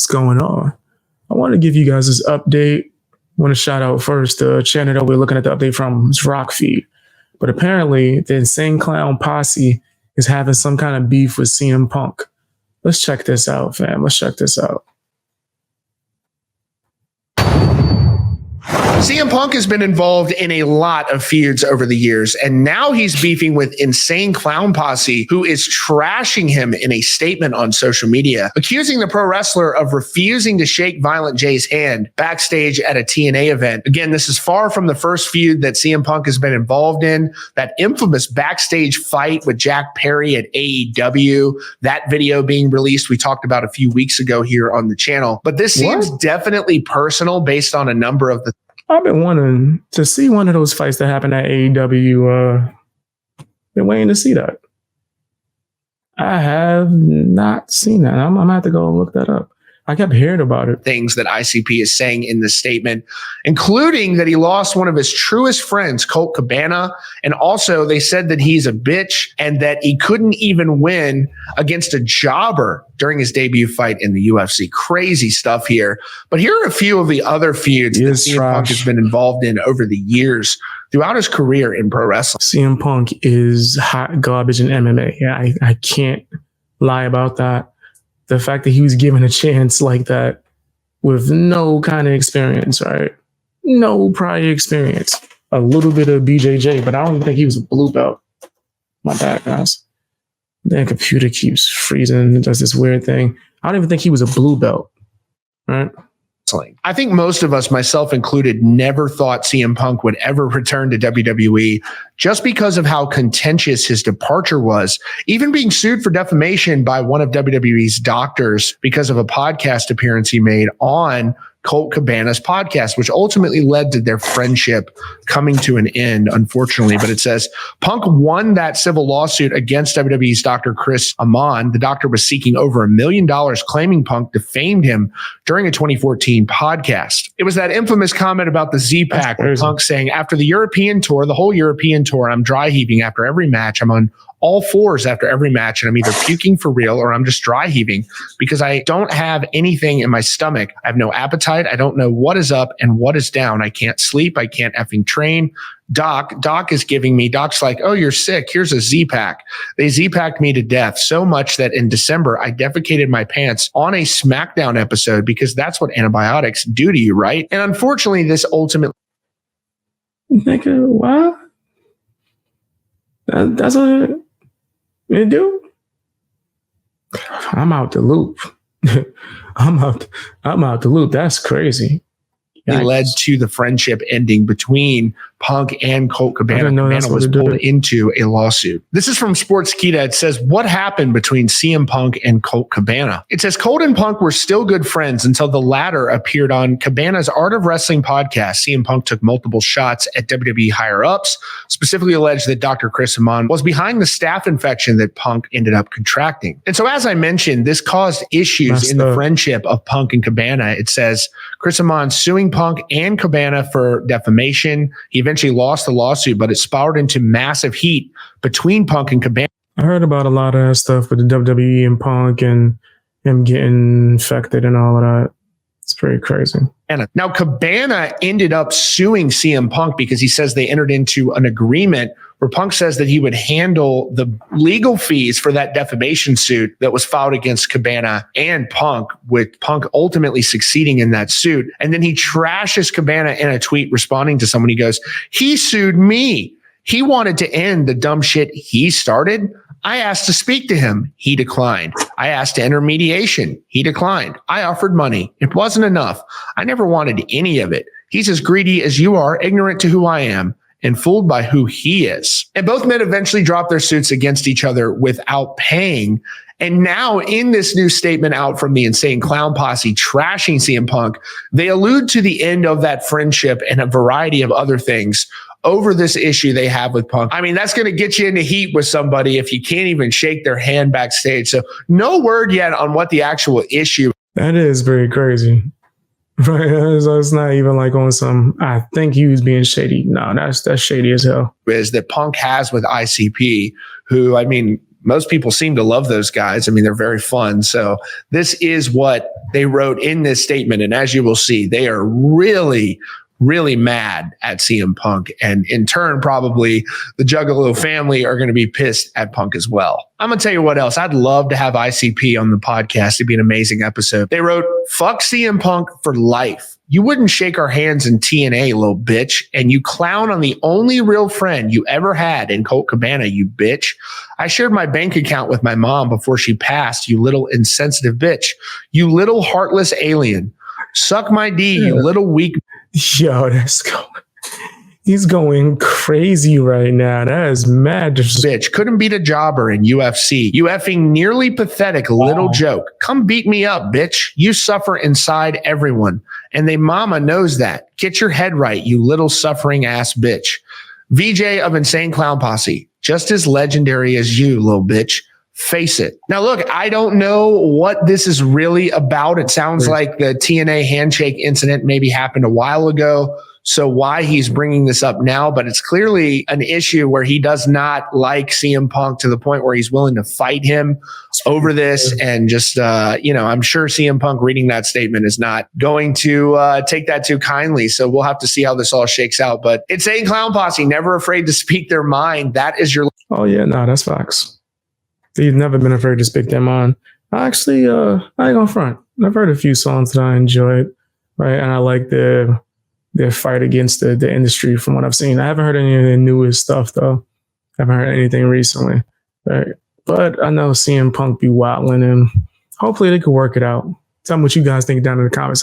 What's going on? I want to give you guys this update. I want to shout out first the channel that we're looking at the update from is Rockfeed. But apparently, the Insane Clown Posse is having some kind of beef with CM Punk. Let's check this out, fam. Let's check this out. CM Punk has been involved in a lot of feuds over the years, and now he's beefing with Insane Clown Posse, who is trashing him in a statement on social media, accusing the pro wrestler of refusing to shake Violent J's hand backstage at a TNA event. Again, this is far from the first feud that CM Punk has been involved in. That infamous backstage fight with Jack Perry at AEW, that video being released, we talked about a few weeks ago here on the channel. But this seems definitely personal based on a number of the I've been wanting to see one of those fights that happened at AEW. Been waiting to see that. I have not seen that. I'm gonna have to go look that up. I kept hearing about it. Things that ICP is saying in this statement, including that he lost one of his truest friends, Colt Cabana. And also they said that he's a bitch and that he couldn't even win against a jobber during his debut fight in the UFC. Crazy stuff here. But here are a few of the other feuds that CM Punk has been involved in over the years throughout his career in pro wrestling. CM Punk is hot garbage in MMA. Yeah, I can't lie about that. The fact that he was given a chance like that with no kind of experience, right? No prior experience. A little bit of BJJ, but I don't even think he was a blue belt. My bad, guys. The computer keeps freezing. It does this weird thing. I don't even think he was a blue belt, right? I think most of us, myself included, never thought CM Punk would ever return to WWE just because of how contentious his departure was, even being sued for defamation by one of WWE's doctors because of a podcast appearance he made on Colt Cabana's podcast, which ultimately led to their friendship coming to an end, unfortunately. But it says Punk won that civil lawsuit against WWE's Dr. Chris Amon. The doctor was seeking over $1 million, claiming Punk defamed him during a 2014 podcast. It was that infamous comment about the Z-Pack, with Punk saying, after the European tour, the whole European tour, I'm dry heaving after every match. I'm on all fours after every match, and I'm either puking for real or I'm just dry heaving because I don't have anything in my stomach. I have no appetite. I don't know what is up and what is down. I can't sleep. I can't effing train. Doc is giving me, Doc's like, oh, you're sick. Here's a Z-Pack. They Z-Packed me to death so much that in December, I defecated my pants on a SmackDown episode because that's what antibiotics do to you, right? And unfortunately, this ultimately... Nigga, what? That's what it do? I'm out the loop. I'm out the loop. That's crazy. It led to the friendship ending between Punk and Colt Cabana. Cabana was pulled into a lawsuit. This is from Sportskeeda. It says, what happened between CM Punk and Colt Cabana? It says, Colt and Punk were still good friends until the latter appeared on Cabana's Art of Wrestling podcast. CM Punk took multiple shots at WWE higher-ups, specifically alleged that Dr. Chris Amon was behind the staph infection that Punk ended up contracting. And so, as I mentioned, this caused issues in the friendship of Punk and Cabana. It says, Chris Amon suing Punk and Cabana for defamation. He eventually lost the lawsuit, but it spiraled into massive heat between Punk and Cabana. I heard about a lot of that stuff with the WWE and Punk and him getting infected and all of that. It's pretty crazy. Now, Cabana ended up suing CM Punk because he says they entered into an agreement where Punk says that he would handle the legal fees for that defamation suit that was filed against Cabana and Punk, with Punk ultimately succeeding in that suit. And then he trashes Cabana in a tweet responding to someone. He goes, he sued me. He wanted to end the dumb shit he started. I asked to speak to him. He declined. I asked to enter mediation. He declined. I offered money. It wasn't enough. I never wanted any of it. He's as greedy as you are, ignorant to who I am, and fooled by who he is. And both men eventually dropped their suits against each other without paying. And now in this new statement out from the Insane Clown Posse trashing CM Punk, they allude to the end of that friendship and a variety of other things over this issue they have with Punk. I mean, that's going to get you into heat with somebody if you can't even shake their hand backstage. So no word yet on what the actual issue. That is very crazy. Right? So it's not even like on some, I think he was being shady. No, that's shady as hell. Is that Punk has with ICP, who, I mean, most people seem to love those guys. I mean, they're very fun. So this is what they wrote in this statement. And as you will see, they are really, really mad at CM Punk. And in turn, probably the Juggalo family are going to be pissed at Punk as well. I'm going to tell you what else. I'd love to have ICP on the podcast. It'd be an amazing episode. They wrote, fuck CM Punk for life. You wouldn't shake our hands in TNA, little bitch. And you clown on the only real friend you ever had in Colt Cabana, you bitch. I shared my bank account with my mom before she passed, you little insensitive bitch. You little heartless alien. Suck my D, you little weak. Yo, he's going crazy right now. That is mad. Bitch, couldn't beat a jobber in UFC. You effing nearly pathetic little joke. Come beat me up, bitch. You suffer inside everyone. And they mama knows that. Get your head right, you little suffering ass bitch. VJ of Insane Clown Posse. Just as legendary as you, little bitch. Face it. Now, look, I don't know what this is really about. It sounds like the TNA handshake incident maybe happened a while ago. So why he's bringing this up now, but it's clearly an issue where he does not like CM Punk to the point where he's willing to fight him over this. And just, I'm sure CM Punk reading that statement is not going to take that too kindly. So we'll have to see how this all shakes out. But it's Insane Clown Posse, never afraid to speak their mind. That is your... Oh, yeah, no, that's facts. They've never been afraid to speak their mind. I ain't gonna front. I've heard a few songs that I enjoyed, right? And I like their fight against the industry from what I've seen. I haven't heard any of their newest stuff, though. I haven't heard anything recently, right? But I know CM Punk be wilding, and hopefully they could work it out. Tell me what you guys think down in the comments.